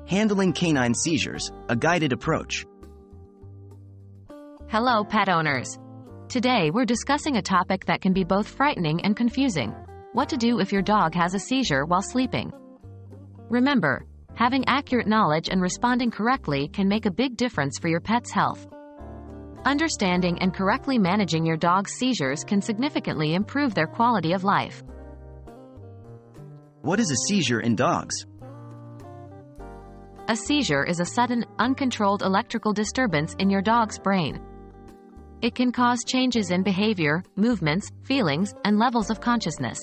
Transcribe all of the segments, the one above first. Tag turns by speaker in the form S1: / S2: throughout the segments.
S1: Handling canine seizures, a guided approach.
S2: Hello, pet owners. Today we're discussing a topic that can be both frightening and confusing: what to do if your dog has a seizure while sleeping. Remember, having accurate knowledge and responding correctly can make a big difference for your pet's health. Understanding and correctly managing your dog's seizures can significantly improve their quality of life.
S1: What is a seizure in dogs?
S2: A seizure is a sudden, uncontrolled electrical disturbance in your dog's brain. It can cause changes in behavior, movements, feelings, and levels of consciousness.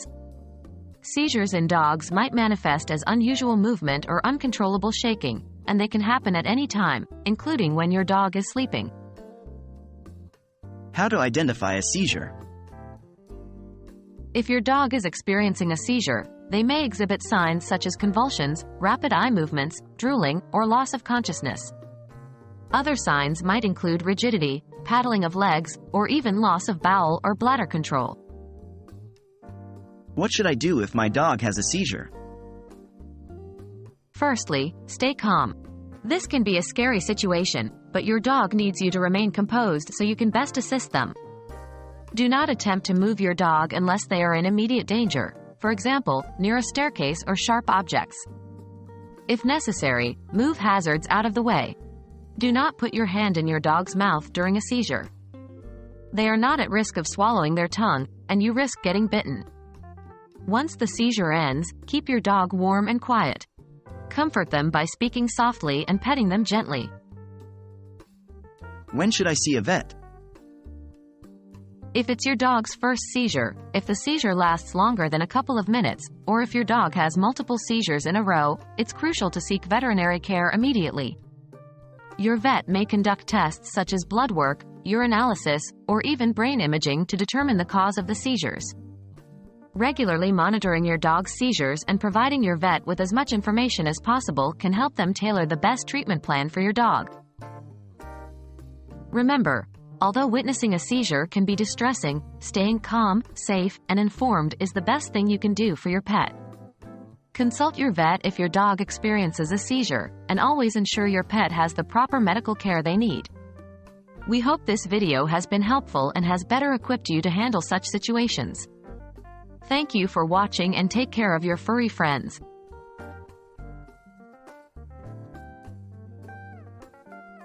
S2: Seizures in dogs might manifest as unusual movement or uncontrollable shaking, and they can happen at any time, including when your dog is sleeping.
S1: How to identify a seizure?
S2: If your dog is experiencing a seizure, they may exhibit signs such as convulsions, rapid eye movements, drooling, or loss of consciousness. Other signs might include rigidity, paddling of legs, or even loss of bowel or bladder control.
S1: What should I do if my dog has a seizure?
S2: Firstly, stay calm. This can be a scary situation, but your dog needs you to remain composed so you can best assist them. Do not attempt to move your dog unless they are in immediate danger, for example, near a staircase or sharp objects. If necessary, move hazards out of the way. Do not put your hand in your dog's mouth during a seizure. They are not at risk of swallowing their tongue, and you risk getting bitten. Once the seizure ends, keep your dog warm and quiet. Comfort them by speaking softly and petting them gently.
S1: When should I see a vet?
S2: If it's your dog's first seizure, if the seizure lasts longer than a couple of minutes, or if your dog has multiple seizures in a row, it's crucial to seek veterinary care immediately. Your vet may conduct tests such as blood work, urinalysis, or even brain imaging to determine the cause of the seizures. Regularly monitoring your dog's seizures and providing your vet with as much information as possible can help them tailor the best treatment plan for your dog. Remember, although witnessing a seizure can be distressing, staying calm, safe, and informed is the best thing you can do for your pet. Consult your vet if your dog experiences a seizure, and always ensure your pet has the proper medical care they need. We hope this video has been helpful and has better equipped you to handle such situations. Thank you for watching and take care of your furry friends.